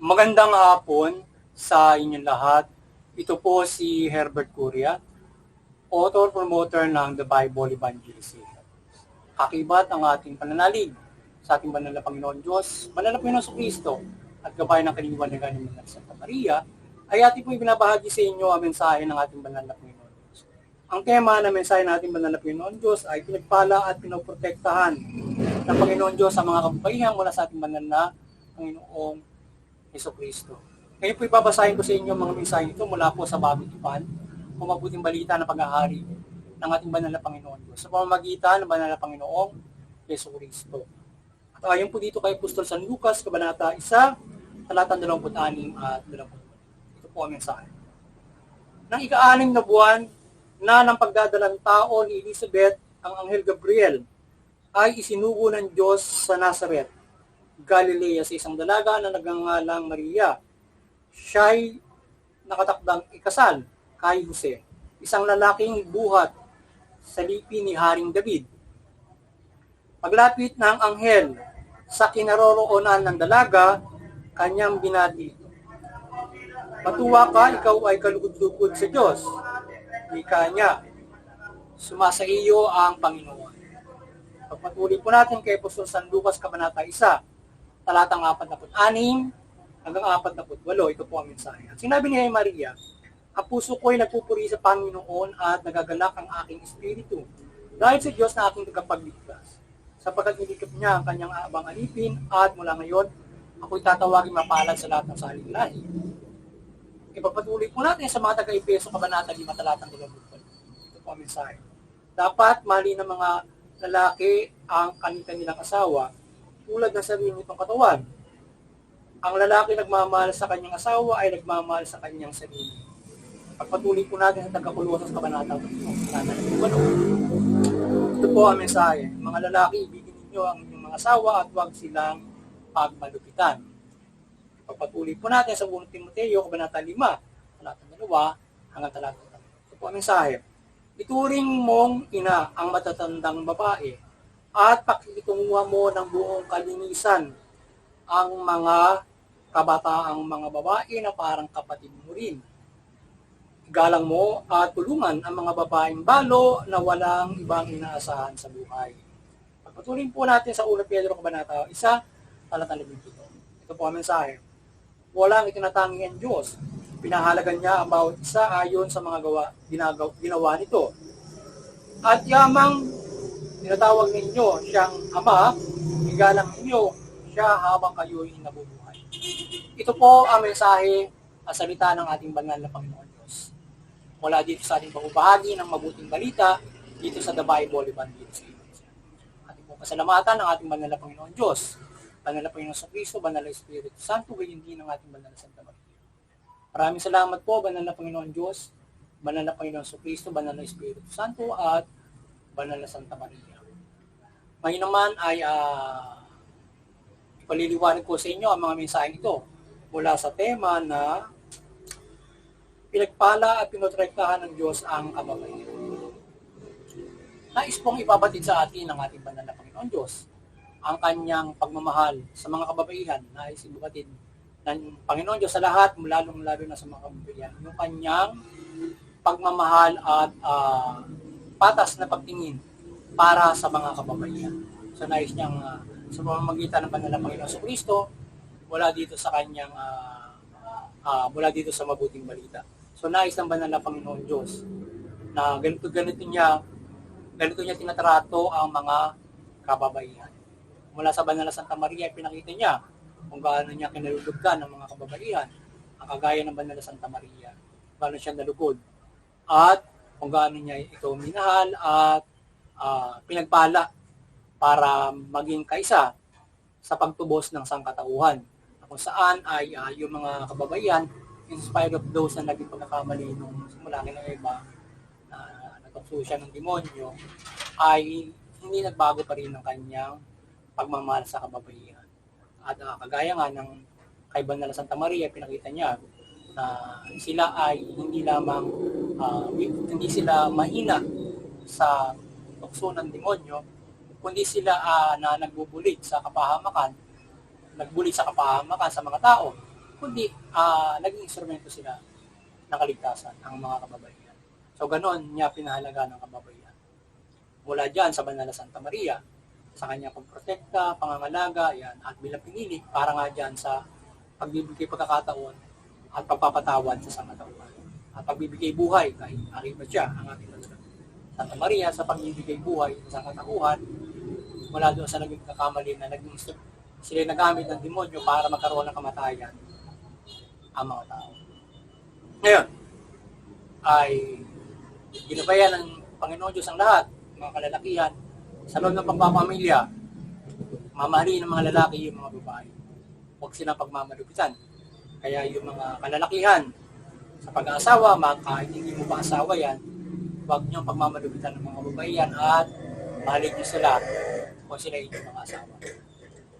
Magandang hapon sa inyong lahat. Ito po si Herbert Curia, author promoter ng The Bible Evangelism. Kakibat ang ating pananalig sa ating banal na Panginoon Diyos, banal na Panginoon Kristo, at gabay ng kalingwanan ng Santa Maria, ay ating po ibinabahagi sa inyo ang mensahe ng ating banal na Panginoon Diyos. Ang tema ng mensahe ng ating banal na Panginoon Diyos ay pinagpala at pinoprotektahan ng Panginoon Diyos sa mga kababaihan mula sa ating banal na Panginoong Jesucristo. Ngayon po ibabasahin ko sa inyo mga mensahe ito mula po sa Bagong Tipan o mabuting balita ng pag-ahari ng ating banal na Panginoon Diyos sa pamamagitan ng banal na Panginoong Jesucristo. At ayon po dito kay Apostol San Lucas, Kabanata 1, talatang 26 at 28. Ito po ang mensahe. Nang ika-6 na buwan na ng pagdadalang tao ni Elizabeth, ang Anghel Gabriel ay isinugo ng Diyos sa Nazareth, Galilea, sa isang dalaga na nagngangalang Maria. Siya'y nakatakdang ikasal kay Jose, isang lalaking buhat sa lipi ni Haring David. Paglapit ng anghel sa kinaroroonan ng dalaga, kanyang binati, "Matuwa ka, ikaw ay kalugod-lugod sa Diyos." Wika niya, "Sumasa iyo ang Panginoon." Pagpatuloy po natin kay Apostol San Lucas, Kabanata 1, talatang 46 hanggang 48. Ito po ang mensahe. At sinabi niya kay Maria, "Ang puso ko'y nagpupuri sa Panginoon at nagagalak ang aking espiritu dahil sa Diyos na aking tagapagligtas, sapagkat nilikap niya ang kanyang abang alipin at mula ngayon ako'y tatawagin mapalad sa lahat ng saling lahi." Ipapatuloy po natin sa mga taga-Efeso, Kabanata 5, talatang 20. Ito po ang mensahe. Dapat mali ng mga lalaki ang kanilang asawa tulad ng sarili nitong katawan. Ang lalaki nagmamahal sa kanyang asawa ay nagmamahal sa kanyang sarili. Pagpatuloy po natin sa taga-Kolosas, Kabanata 3. Ito po ang mensahe. Mga lalaki, ibigin ninyo ang inyong mga asawa at huwag silang pagmalupitan. Pagpatuloy po natin sa 1 Timoteo, Kabanata 5, talatang 2 hanggang talatang 3. Ito po ang mensahe. "Ituring mong ina ang matatandang babae at pakikitunguhan mo ng buong kalinisan ang mga kabataang mga babae na parang kapatid mo rin. Igalang mo at tulungan ang mga babaeng balo na walang ibang inaasahan sa buhay." Pagpatuloy po natin sa 1 Pedro, Kabanata 1, talatang 17. Ito po ang mensahe. "Walang itinatangi ang Diyos. Pinahalagan niya ang bawat isa ayon sa mga ginawa nito. At yamang tinatawag ninyo siyang Ama, igalang ninyo siya habang kayo'y nabubuhay." Ito po ang mensahe at salita ng ating banal na Panginoon Diyos. Mula dito sa ating pagbabahagi ng mabuting balita dito sa The Bible Evangelism. Ating po pasalamatan ng ating banal na Panginoon Diyos, banal na Panginoon Kristo, banal na Espiritu Santo, gayon din ng ating banal na Santa Maria. Maraming salamat po, banal na Panginoon Diyos, banal na Panginoon Kristo, banal na Espiritu Santo, at banal na Santa Maria. Ngayon naman ay ipaliliwanag ko sa inyo ang mga mensaheng ito mula sa tema na pinagpala at pinoprotektahan ng Diyos ang kababaihan. Nais pong ipabatid sa atin ng ating banal na Panginoon Diyos ang kanyang pagmamahal sa mga kababaihan. Nais ipabatid ng Panginoon Diyos sa lahat, lalong lalo na sa mga kababaihan, yung kanyang pagmamahal at patas na pagtingin para sa mga kababaihan. So nais niyang sa pamamagitan ng banal na Panginoon Kristo mula dito sa kanyang mula dito sa mabuting balita. So nais ng banal na Panginoon Diyos na ganito niya tinatrato ang mga kababaihan. Mula sa banal na Santa Maria, pinakita niya kung gaano niya kinalulugdan ng mga kababaihan, ang kagaya ng banal na Santa Maria, gaano siya nalugod, at kung gaano niya ito minahal at pinagpala para maging kaisa sa pagtubos ng sangkatauhan, kung saan ay yung mga kababaihan, in spite of those na naging pagkakamali nung simula ng Eva, natukso siya ng demonyo, ay hindi nagbago pa rin ng kanyang pagmamahal sa kababaihan. At kagaya nga ng kay Banal na Santa Maria, pinakita niya na sila ay hindi lamang hindi sila mahina sa tukso ng demonyo, kundi sila na nagbubulit sa kapahamakan sa mga tao, kundi naging instrumento sila ng kaligtasan ang mga kababaihan. So ganoon niya pinahalaga ng kababaihan. Mula dyan sa Banal na Santa Maria, sa kanyang pagprotekta, pangangalaga, yan, at bilang pinili para nga dyan sa pagbibigay pagkakataon at pagpapatawad sa sangkatauhan. At pagbibigay buhay, kahit ariba siya, ang ating Santa Maria, sa pagbibigay buhay sa sangkatauhan, mula doon sa naging kakamali na naging sila nagamit ng demonyo para magkaroon ng kamatayan ang mga tao. Ngayon, ay ginabayan ng Panginoon Diyos ang lahat, mga kalalakihan, sa loob ng pagpapamilya, mamahalin ng mga lalaki yung mga babae. Huwag silang pagmamalupitan. Kaya yung mga kalalakihan sa pag-aasawa, kahit hindi mo pa asawa yan, huwag niyong pagmamalupitan ng mga babae yan at mahalin niyo sila kung sila inyong mga asawa.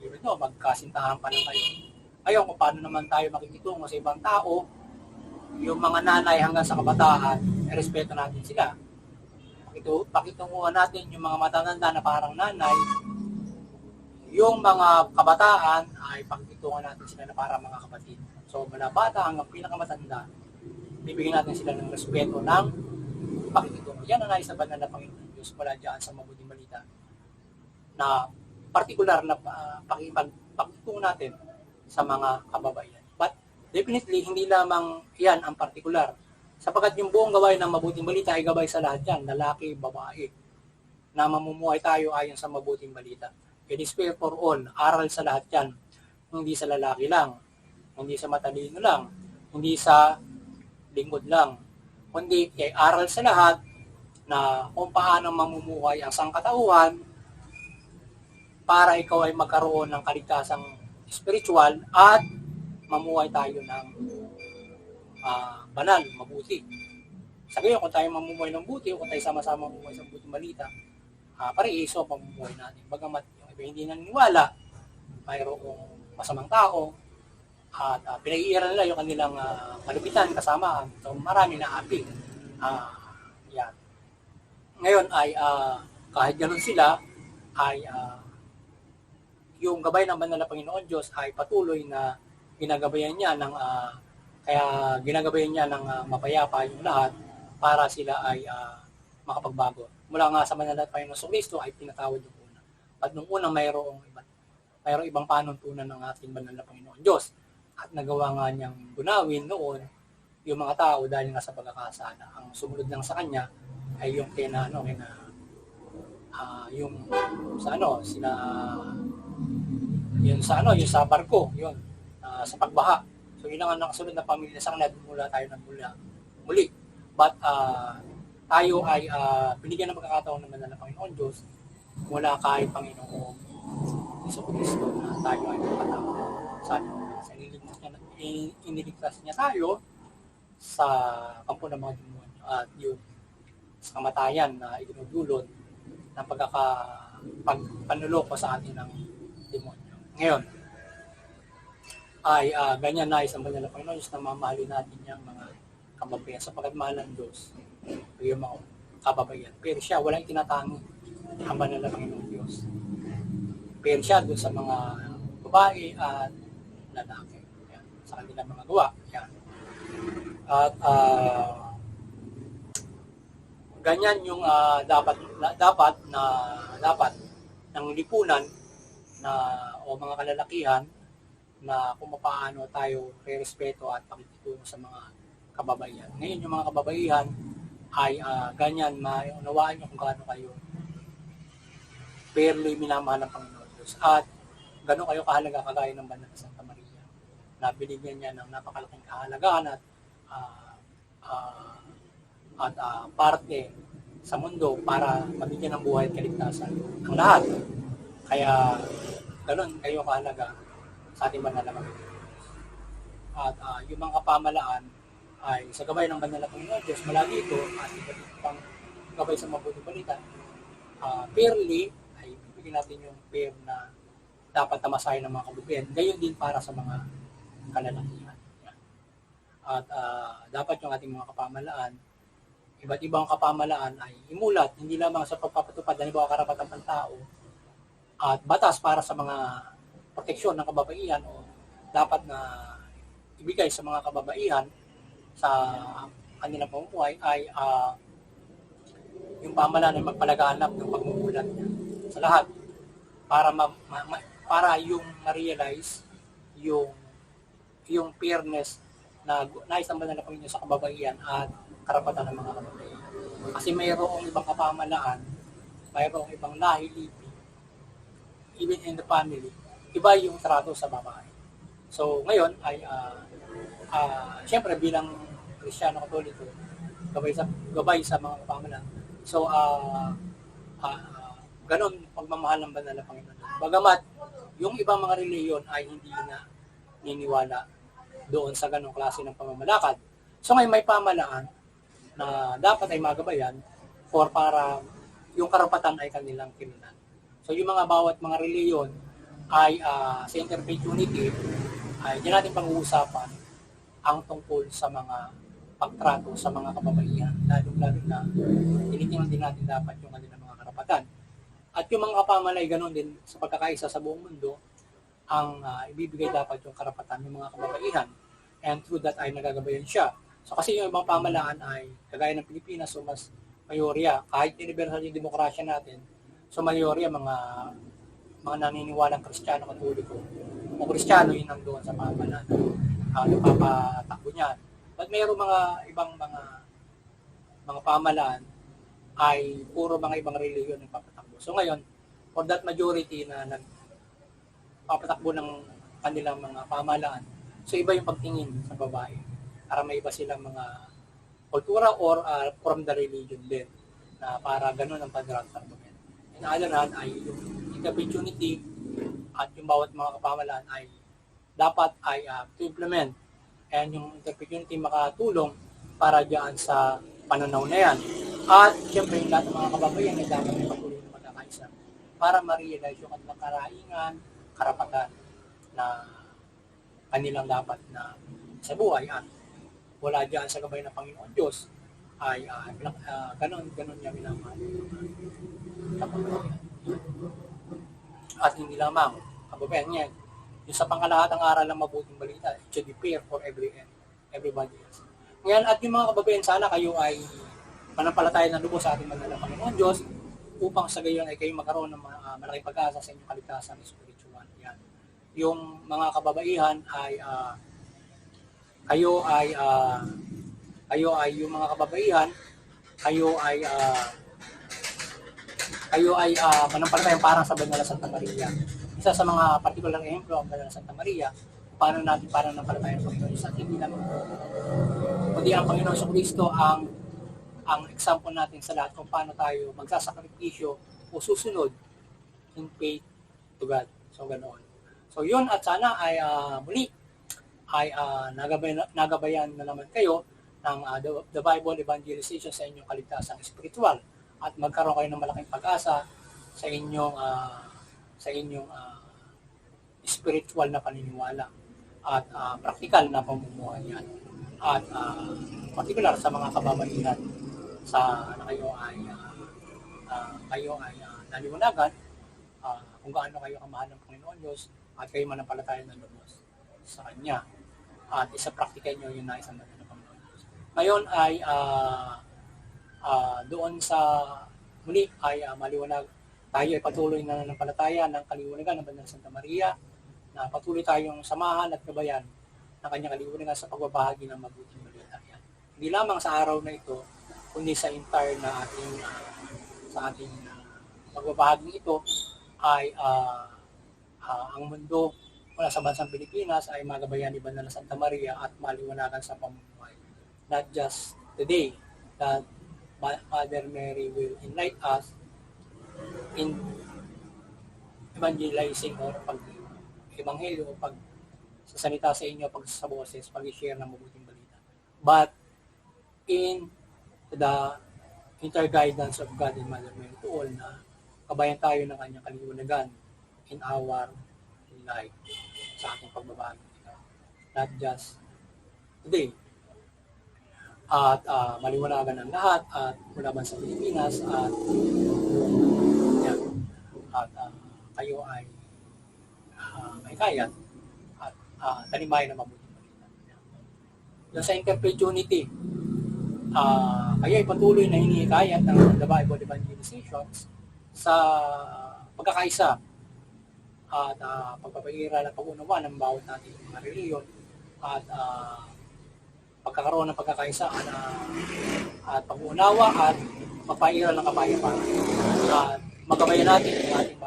Even though, magkasintahan pa lang kayo. Ngayon, kung paano naman tayo makikitungo sa ibang tao, yung mga nanay hanggang sa kabataan, respeto natin sila. Pakitunguhan natin yung mga matatanda na parang nanay, yung mga kabataan ay pakitunguhan natin sila na parang mga kapatid. So, mula bata hanggang pinakamatanda, bibigyan natin sila ng respeto ng pakikitungo. Yan ang nais na banal na Panginoon Diyos mula dyan sa mabuting balita na partikular na pakikitungo natin sa mga kababaihan. But definitely, hindi lamang yan ang partikular. Sapagkat yung buong gawain ng mabuting balita ay gabay sa lahat yan, lalaki, babae, na mamumuhay tayo ayon sa mabuting balita. It is fair for all, aral sa lahat yan, hindi sa lalaki lang, hindi sa matalino lang, hindi sa lingkod lang, kundi kay aral sa lahat na kung paano mamumuhay ang sangkatauhan para ikaw ay magkaroon ng kaligtasang spiritual at mamuhay tayo ng banal, mabuti. Sa gayon, kung tayo mamumuhay ng buti o kung tayo sama-sama mamumuhay sa buting balita, pare-iso ang pamumuhay natin. Bagamat yung iba hindi naniniwala, mayroong masamang tao, at pinag-iiran nila yung kanilang malupitan, kasamaan. So, marami na api. Yan. Ngayon ay, kahit ganun sila, ay yung gabay ng banal na Panginoon Diyos ay patuloy na ginagabayan niya ng kaya ginagabayan niya ng mapayapa yung lahat para sila ay makapagbago. Mula nga sa banal na Panginoon Kristo ay pinatawad yung una. At nung una mayroong ibang panuntunan ng ating banal na Panginoon Diyos. At nagawa nga niyang gunawin noon yung mga tao dahil nga sa pagkakasala. Ang sumunod lang sa kanya ay yung yung sa barko, yun, sa pagbaha. So yun ang nakasunod na pamilya sa kanila, mula tayo ng muli. But tayo ay binigyan ng pagkakataon naman ng Panginoon Diyos mula kay Panginoong Jesucristo na tayo ay magpatawad sa iniligtas niya tayo sa kampo ng mga demonyo at yung sa kamatayan na idinudulot ng panuloko sa atin ng demonyo. Ngayon, ay ganyan na isang banal na Panginoon Diyos na mamahalin natin yung mga kababayan sapagkat mahal ng Diyos yung mga kababayan. Pero siya, walang tinatangi ang banal na Panginoon Diyos. Pero siya doon sa mga babae at lalaki. Yan, sa kanilang mga gawa. Yan. At ganyan yung dapat ng lipunan na o mga kalalakihan na kung paano tayo re-respeto at pakikitungo sa mga kababaihan. Ngayon yung mga kababaihan ay ganyan, maunawaan nyo kung gaano kayo fairly minamahal ng Panginoon Diyos at gaano kayo kahalaga kagaya ng banal na Santa Maria na binigyan niya ng napakalaking kahalagaan at parte sa mundo para mabigyan ng buhay at kaligtasan ang lahat. Kaya ganoon kayo kahalaga sa ating banal na Panginoon. At yung mga kapamalaan ay sa gabay ng banal na Panginoon Diyos mula dito at iba't ibang gabay sa mabuting balita, fairly ay bibigyan natin yung fair na dapat tamasahin ng mga kababayan. Gayon din para sa mga kalalakihan. At dapat yung ating mga kapamalaan, iba't ibang kapamalaan ay imulat, hindi lamang sa pagpapatupad ng ibang karapatan ng tao at batas para sa mga proteksyon ng kababaihan o dapat na ibigay sa mga kababaihan sa kanilang pamumuhay ay yung pamahalaan ay magpalaganap ng pagmumulat niya sa lahat para yung ma-realize yung fairness na nais ng banal na Panginoon sa kababaihan at karapatan ng mga kababaihan. Kasi mayroong ibang kapamalaan, mayroong ibang lahi, even in the family, iba yung trato sa babae. So ngayon ay siyempre bilang Kristiyano Katoliko, gabay sa mga kapamalaan. So ganon pagmamahal ng banal na Panginoon. Bagamat yung ibang mga reliyon ay hindi na niniwala doon sa ganong klase ng pamamalakad. So ngayon may pamalaan na dapat ay magabayan para yung karapatan ay kanilang kinunan. So yung bawat mga reliyon ay sa Interfaith Unity ay diyan natin pag-uusapan ang tungkol sa mga pagtrato sa mga kababaihan, lalo na tinitingnan din natin dapat yung kanilang mga karapatan. At yung mga kapamalan ay ganoon din sa pagkakaisa sa buong mundo, ang ibibigay dapat yung karapatan ng mga kababaihan. And through that ay nagagabayan siya. So kasi yung ibang pamalaan ay kagaya ng Pilipinas, so mas mayorya, kahit universal yung demokrasya natin, so mayorya mga naniniwalang Kristiyano Katoliko o Kristiyano yun nandoon sa pamalaan, napapatakbo niyan. But mayroong mga ibang mga pamalaan ay puro mga ibang reliyon ang papatakbo. So ngayon, for that majority na nagpapatakbo ng kanilang mga pamalaan, so iba yung pagtingin sa babae para may iba silang mga kultura or from the religion din na para ganun ang pagtrato. In other hand ay yung Interfaith Unity at yung bawat mga kapamalaan ay dapat ay to implement and yung Interfaith Unity makatulong para diyan sa pananaw na yan. At siyempre yung lahat ng mga kababaihan ay dapat ay patuloy na magkakaisa para ma-realize yung kanilang karaingan, karapatan na kanilang dapat na sa buhay at wala diyan sa gabay ng Panginoon Diyos ay ganon niya minamahal. At hindi lamang kababayan niya yung sa pangkalahatang aral ng mabuting balita, it should be fair for everybody else. Ngayon, at yung mga kababayan, sana kayo ay manampalataya ng lubos sa ating banal na Panginoon Diyos upang sa gayon ay kayo magkaroon ng malaking pag-asa sa inyong kaligtasan spiritual. Yan. Yung mga kababaihan ay kayo ay yung mga kababaihan, kayo ay manampalataya parang sa Banal na Santa Maria. Isa sa mga particular ehemplo ang Banal na Santa Maria, paano natin parang nampalataya ng Panginoon sa hindi lang kundi ang Panginoon sa Kristo ang example natin sa lahat kung paano tayo magsasakripisyo o susunod in faith to God. So ganoon. So yun, at sana ay muli ay nagabayan na naman kayo ng the Bible evangelization sa inyong kaligtasang spiritual at magkaroon kayo ng malaking pag-asa sa inyong spiritual na paniniwala at practical na pamumuhay yan. At particular sa mga kababaihan sa kayo ay naliwanagan kung gaano kayo kamahal ng Panginoon Diyos at kayo manampalataya ng lubos sa Kanya. At isa-practical nyo yung naisang banal na Panginoon Diyos. Ngayon ay doon sa muli ay maliwanag tayo ay patuloy na nanampalataya ng kaliwanagan ng Banal na Santa Maria na patuloy tayong samahan at gabayan ng kanyang kaliwanagan sa pagbabahagi ng mabuting balita. Yan. Hindi lamang sa araw na ito, kundi sa entire na ating pagbabahagi ito ay ang mundo mula sa bansang Pilipinas ay magabayan ni Banal na Santa Maria at maliwanagan sa pamumuhay. Not just today that Mother Mary will enlighten us in evangelizing or pag-ebanghelyo o pag-sasalita sa inyo, pag sa boses, pag-share ng mabuting balita. But in the interguidance of God and Mother Mary to all na kabayan tayo ng kanyang kaliwanagan in our life sa ating pagbabahagi. Not just today. At maliwanagan ang lahat at mula ba sa Pilipinas at kayo ay may kaya at tanimayan na mabuting balita. Yung sa interfaith unity, kayo ay patuloy na hinihikayat ng the Bible evangelizations sa pagkakaisa at pagpapairal at pag-unawa ng bawat nating mga reliyon at pagkakaroon ng pagkakaisa at pag-unawa at pagpapairal ng kapayapaan. At magabayan natin ang ating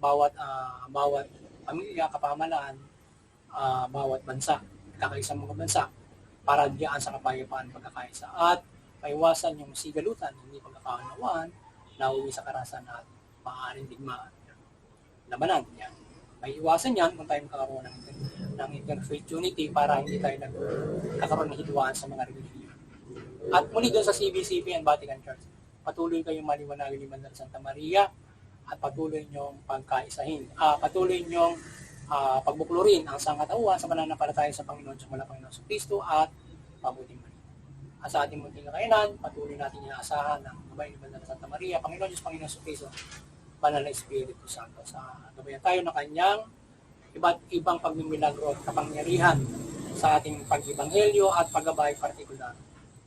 bawat pamilya, kapamalaan, bawat bansa, kakaisang mga bansa para diyan sa kapayapaan, pagkakaisa at maiwasan yung sigalutan, hindi pagkakaunawaan na uwi sa karahasan at maaaring digmaan. Labanan yan. May iwasan yan kung tayo makakaroon ng interfaith unity para hindi tayo nagkakaroon ng hidwaan sa mga religion. At muli doon sa CBCP and Vatican Church, patuloy kayong maliwanagin ni Bandar Santa Maria at patuloy nyong pagkaisahin. Patuloy nyong pagbuklurin ang sangkatauhan sa pananampalataya sa Panginoon sa Panginoon sa Kristo at mabuting balita. At sa ating munting kakayanan, patuloy natin inaasahan ng gabay ni Bandar Santa Maria, Panginoon Diyos, Panginoon sa Kristo, Banal na Espiritu Santo. Sa gabayan tayo ng kanyang iba't ibang pagmimilagro at kapangyarihan sa ating pag-ibanghelyo at paggabay partikular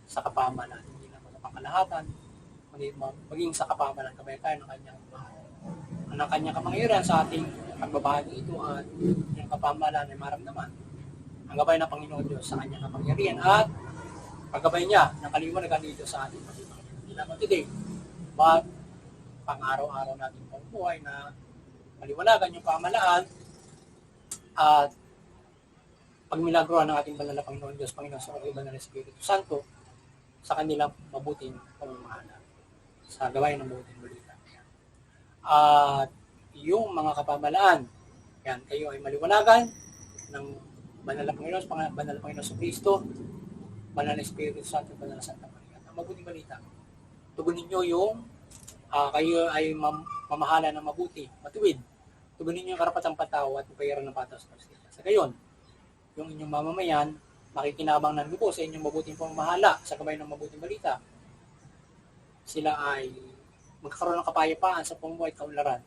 sa kapamalan. Hindi lang sa pangkalahatan, maging sa kapamalan. Gabayan tayo ng kanyang kapangyarihan sa ating pagbabahagi ito at yung kapamalan ay maramdaman ang gabay ng Panginoon Diyos sa kanyang kapangyarihan at paggabay niya ng kaliwanagan dito sa ating pag-ibanghelyo. Hindi lamang today, but pang-araw-araw natin pamumuhay na maliwanagan yung pamalaan at pagmilagroan ng ating banal na Panginoon Diyos, Panginoon sa Banal na Espiritu Santo sa kanilang mabuting pamamahala sa gawain ng mabuting balita. At yung mga kapamalaan, yan, kayo ay maliwanagan ng banal na Panginoon, banal na Panginoon sa Kristo, Banal na Espiritu Santo, Banal na Santa Maria. Ang mabuting balita, tugunin nyo yung kayo ay mamahala ng mabuti, matuwid. Tugunin niyo yung karapatang patao at payaran ng patas ng justicia. Sa gayon, yung inyong mamamayan, makikinabang ng lubo sa inyong mabuting pamamahala sa gabay ng mabuting balita. Sila ay magkakaroon ng kapayapaan sa pamumuhay at kaunlaran.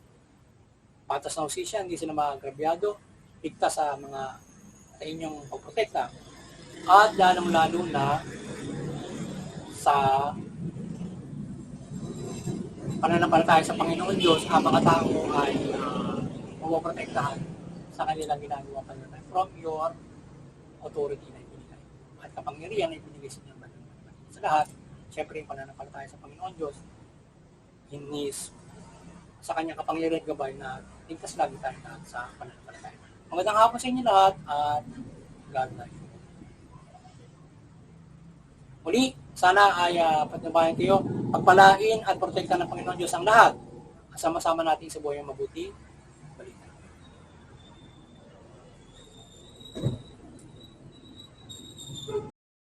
Patas ng justisya, hindi sila maagrabyado, ligtas sa inyong pagprotekta. At lalong-lalo na sa pananampalataya sa Panginoon Diyos, ang mga tao ay mapoprotektahan sa kanilang ginagawa pananampalataya from your authority na ibinigay. At kapangyarihan na ibinigay sa inyong banal. Sa lahat, syempre yung pananampalataya sa Panginoon Diyos, sa kanyang kapangyarihan gabay na ligtas lagi tayo lahat sa pananampalataya. Magandang hapon sa inyo lahat at God bless you. Muli, sana ay patnubayan kayo, pagpalain at protektahan ng Panginoon Diyos ang lahat. Sama-sama natin sa buhay ang mabuti.